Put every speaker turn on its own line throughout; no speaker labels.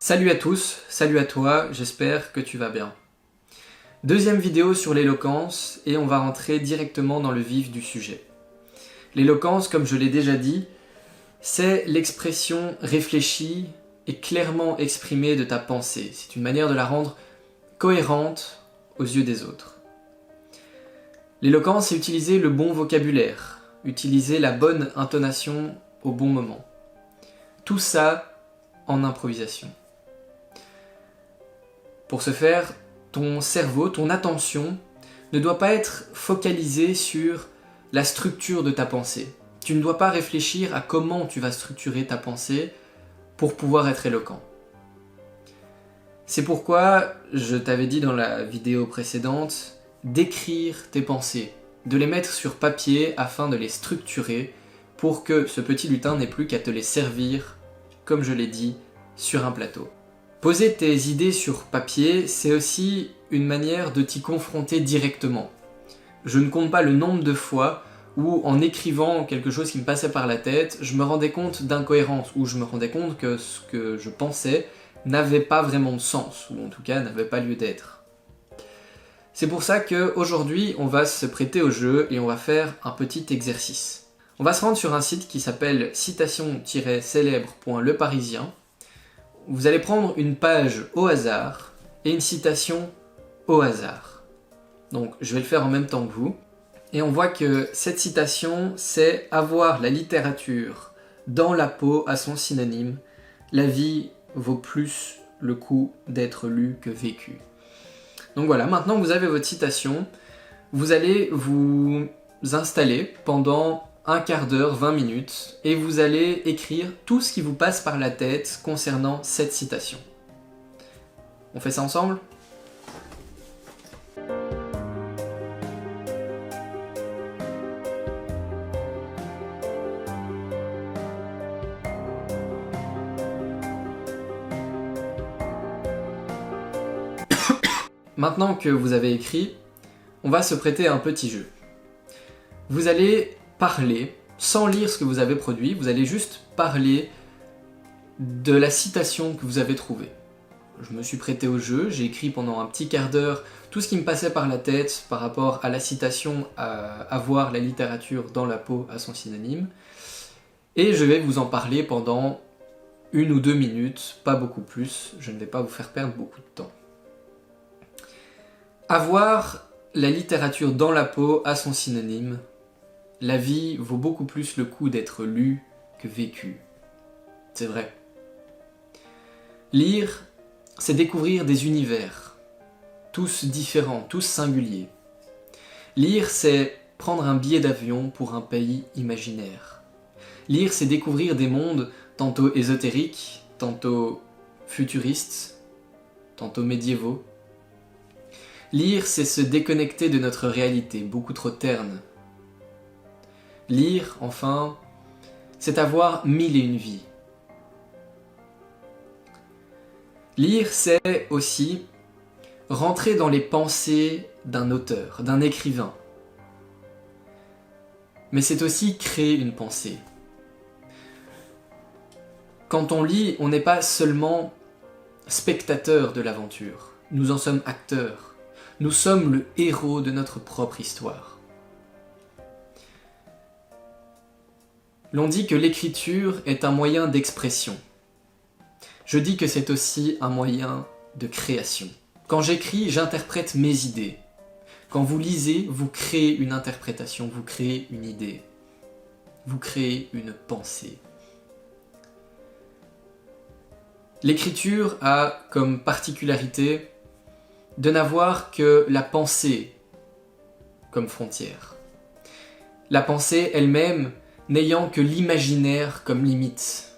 Salut à tous, salut à toi, j'espère que tu vas bien. Deuxième vidéo sur l'éloquence et on va rentrer directement dans le vif du sujet. L'éloquence, comme je l'ai déjà dit, c'est l'expression réfléchie et clairement exprimée de ta pensée. C'est une manière de la rendre cohérente aux yeux des autres. L'éloquence, c'est utiliser le bon vocabulaire, utiliser la bonne intonation au bon moment. Tout ça en improvisation. Pour ce faire, ton cerveau, ton attention ne doit pas être focalisée sur la structure de ta pensée. Tu ne dois pas réfléchir à comment tu vas structurer ta pensée pour pouvoir être éloquent. C'est pourquoi je t'avais dit dans la vidéo précédente d'écrire tes pensées, de les mettre sur papier afin de les structurer pour que ce petit lutin n'ait plus qu'à te les servir, comme je l'ai dit, sur un plateau. Poser tes idées sur papier, c'est aussi une manière de t'y confronter directement. Je ne compte pas le nombre de fois où, en écrivant quelque chose qui me passait par la tête, je me rendais compte d'incohérence, ou je me rendais compte que ce que je pensais n'avait pas vraiment de sens, ou en tout cas n'avait pas lieu d'être. C'est pour ça qu'aujourd'hui, on va se prêter au jeu et on va faire un petit exercice. On va se rendre sur un site qui s'appelle citation-célèbre.leparisien. Vous allez prendre une page au hasard et une citation au hasard. Donc je vais le faire en même temps que vous. Et on voit que cette citation, c'est « Avoir la littérature dans la peau à son synonyme. La vie vaut plus le coup d'être lue que vécue. » Donc voilà, maintenant que vous avez votre citation, vous allez vous installer pendant un quart d'heure, 20 minutes, et vous allez écrire tout ce qui vous passe par la tête concernant cette citation. On fait ça ensemble ? Maintenant que vous avez écrit, on va se prêter à un petit jeu. Vous allez parler, sans lire ce que vous avez produit, vous allez juste parler de la citation que vous avez trouvée. Je me suis prêté au jeu, j'ai écrit pendant un petit quart d'heure tout ce qui me passait par la tête par rapport à la citation à avoir la littérature dans la peau à son synonyme, et je vais vous en parler pendant 1 ou 2 minutes, pas beaucoup plus, je ne vais pas vous faire perdre beaucoup de temps. Avoir la littérature dans la peau à son synonyme. La vie vaut beaucoup plus le coup d'être lue que vécue. C'est vrai. Lire, c'est découvrir des univers, tous différents, tous singuliers. Lire, c'est prendre un billet d'avion pour un pays imaginaire. Lire, c'est découvrir des mondes tantôt ésotériques, tantôt futuristes, tantôt médiévaux. Lire, c'est se déconnecter de notre réalité, beaucoup trop terne. Lire, enfin, c'est avoir 1001 vies. Lire, c'est aussi rentrer dans les pensées d'un auteur, d'un écrivain. Mais c'est aussi créer une pensée. Quand on lit, on n'est pas seulement spectateur de l'aventure, nous en sommes acteurs. Nous sommes le héros de notre propre histoire. L'on dit que l'écriture est un moyen d'expression. Je dis que c'est aussi un moyen de création. Quand j'écris, j'interprète mes idées. Quand vous lisez, vous créez une interprétation, vous créez une idée. Vous créez une pensée. L'écriture a comme particularité de n'avoir que la pensée comme frontière. La pensée elle-même n'ayant que l'imaginaire comme limite.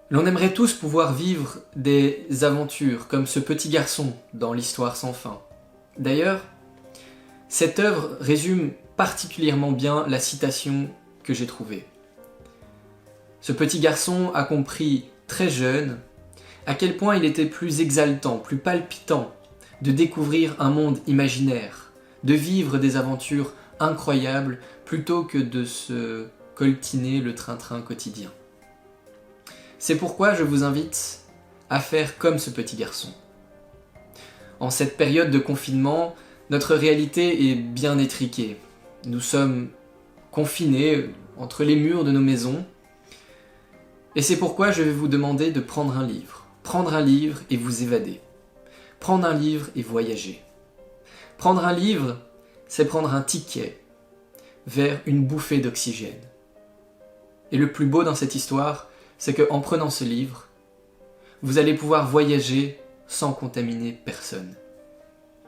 L'on aimerait tous pouvoir vivre des aventures comme ce petit garçon dans l'Histoire sans fin. D'ailleurs, cette œuvre résume particulièrement bien la citation que j'ai trouvée. Ce petit garçon a compris très jeune à quel point il était plus exaltant, plus palpitant de découvrir un monde imaginaire, de vivre des aventures incroyables plutôt que de se coltiner le train-train quotidien. C'est pourquoi je vous invite à faire comme ce petit garçon. En cette période de confinement, notre réalité est bien étriquée. Nous sommes confinés entre les murs de nos maisons. Et c'est pourquoi je vais vous demander de prendre un livre. Prendre un livre et vous évader. Prendre un livre et voyager. Prendre un livre, c'est prendre un ticket vers une bouffée d'oxygène. Et le plus beau dans cette histoire, c'est qu'en prenant ce livre, vous allez pouvoir voyager sans contaminer personne.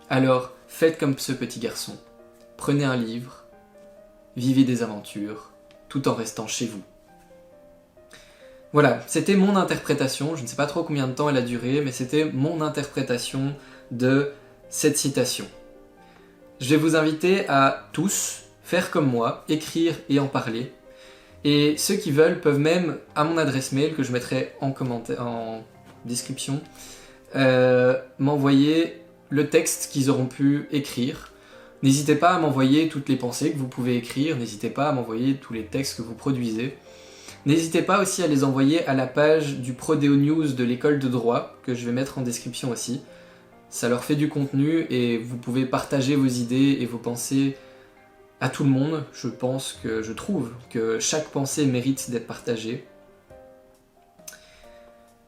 Alors, faites comme ce petit garçon. Prenez un livre, vivez des aventures, tout en restant chez vous. Voilà, c'était mon interprétation, je ne sais pas trop combien de temps elle a duré, mais c'était mon interprétation de cette citation. Je vais vous inviter à tous faire comme moi, écrire et en parler. Et ceux qui veulent peuvent même, à mon adresse mail, que je mettrai en commentaire, en description, m'envoyer le texte qu'ils auront pu écrire. N'hésitez pas à m'envoyer toutes les pensées que vous pouvez écrire, n'hésitez pas à m'envoyer tous les textes que vous produisez. N'hésitez pas aussi à les envoyer à la page du Prodeo News de l'école de droit, que je vais mettre en description aussi. Ça leur fait du contenu et vous pouvez partager vos idées et vos pensées à tout le monde. Je trouve que chaque pensée mérite d'être partagée.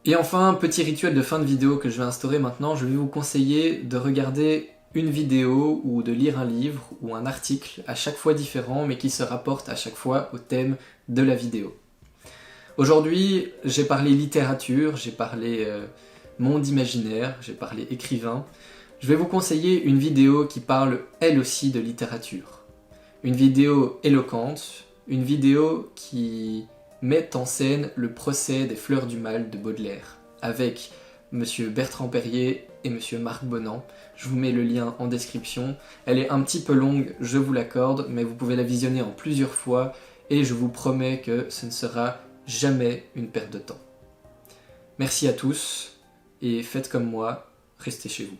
Et enfin, petit rituel de fin de vidéo que je vais instaurer maintenant, je vais vous conseiller de regarder une vidéo ou de lire un livre ou un article à chaque fois différent, mais qui se rapporte à chaque fois au thème de la vidéo. Aujourd'hui, j'ai parlé littérature, j'ai parlé monde imaginaire, j'ai parlé écrivain. Je vais vous conseiller une vidéo qui parle elle aussi de littérature. Une vidéo éloquente, une vidéo qui met en scène le procès des Fleurs du Mal de Baudelaire, avec Monsieur Bertrand Perrier et Monsieur Marc Bonan. Je vous mets le lien en description. Elle est un petit peu longue, je vous l'accorde, mais vous pouvez la visionner en plusieurs fois et je vous promets que ce ne sera jamais une perte de temps. Merci à tous et faites comme moi, restez chez vous.